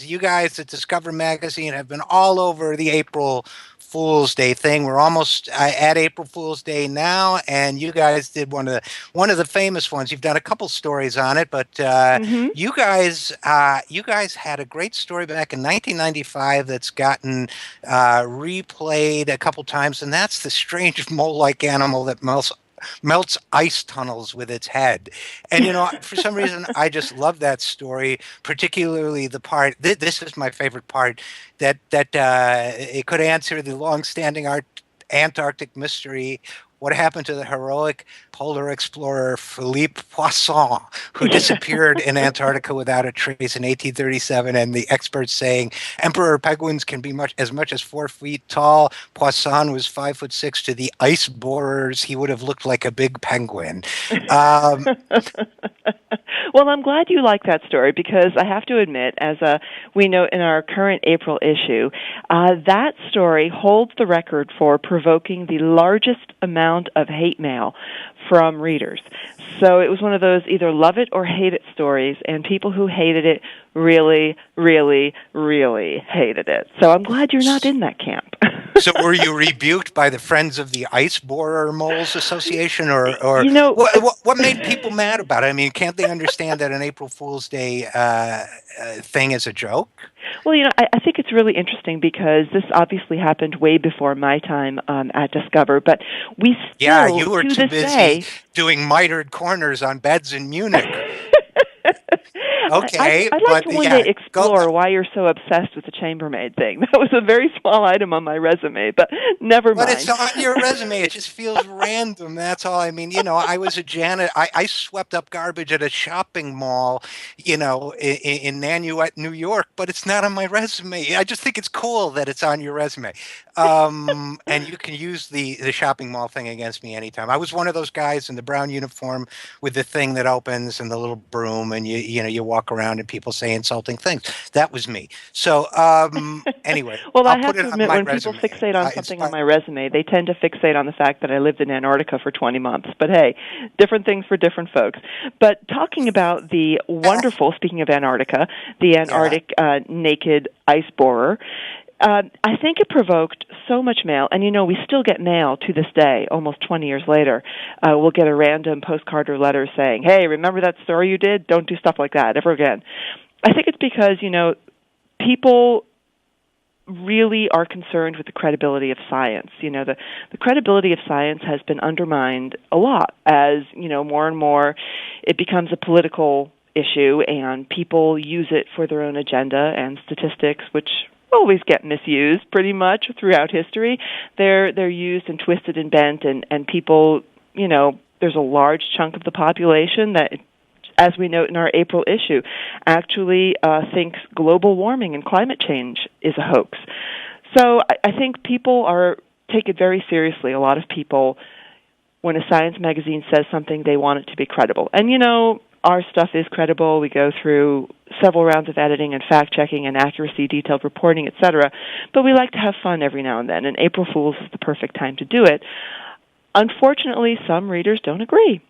You guys at Discover Magazine have been all over the April Fool's Day thing. We're almost at April Fool's Day now, and you guys did one of the famous ones. You've done a couple stories on it, but Hmm. you guys had a great story back in 1995 that's gotten replayed a couple times, and that's the strange mole-like animal that melts ice tunnels with its head. And for some reason, I just love that story, particularly the part. This is my favorite part that it could answer the long-standing Antarctic mystery. What happened to the heroic polar explorer Philippe Poisson, who disappeared in Antarctica without a trace in 1837? And the experts saying emperor penguins can be much as 4 feet tall. Poisson was 5'6". To the ice borers, he would have looked like a big penguin. Um, Well, I'm glad you like that story because I have to admit, as we note in our current April issue, that story holds the record for provoking the largest amount of hate mail from readers. So it was one of those either love it or hate it stories, and people who hated it really, really, really hated it. So I'm glad you're not in that camp. So were you rebuked by the Friends of the Ice Borer Moles Association, or You know, what made people mad about it? I mean, can't they understand that an April Fool's Day thing is a joke? well, I think it's really interesting because this obviously happened way before my time at Discover, but we Yeah, still, you were to too this busy day, doing mitered corners on beds in Munich. I'd, Okay, I'd like but to one day yeah, go. explore why you're so obsessed with the chambermaid thing. That was a very small item on my resume, but never But it's mind. on your resume. It just feels random. That's all. I mean, I was a janitor. I swept up garbage at a shopping mall, in Nanuet, New York, but it's not on my resume. I just think it's cool that it's on your resume. And you can use the shopping mall thing against me anytime. I was one of those guys in the brown uniform with the thing that opens and the little broom, and you walk around and people say insulting things. That was me. So anyway, Well, I'll I put have it to on admit, my when people resume. fixate on something on Inspire. my resume, they tend to fixate on the fact that I lived in Antarctica for 20 months. But hey, different things for different folks. But talking about the wonderful, speaking of Antarctica, the Yeah. Antarctic naked ice borer, I think it provoked so much mail, and we still get mail to this day, almost 20 years later. We'll get a random postcard or letter saying, hey, remember that story you did? Don't do stuff like that ever again. I think it's because, people really are concerned with the credibility of science. The credibility of science has been undermined a lot as, more and more it becomes a political issue and people use it for their own agenda, and statistics, which always get misused pretty much throughout history, they're used and twisted and bent, and people, there's a large chunk of the population that, as we note in our April issue, actually thinks global warming and climate change is a hoax. So I think people take it very seriously. A lot of people, when a science magazine says something, they want it to be credible. And, our stuff is credible. We go through several rounds of editing and fact-checking and accuracy, detailed reporting, etc. But we like to have fun every now and then, and April Fool's is the perfect time to do it. Unfortunately, some readers don't agree.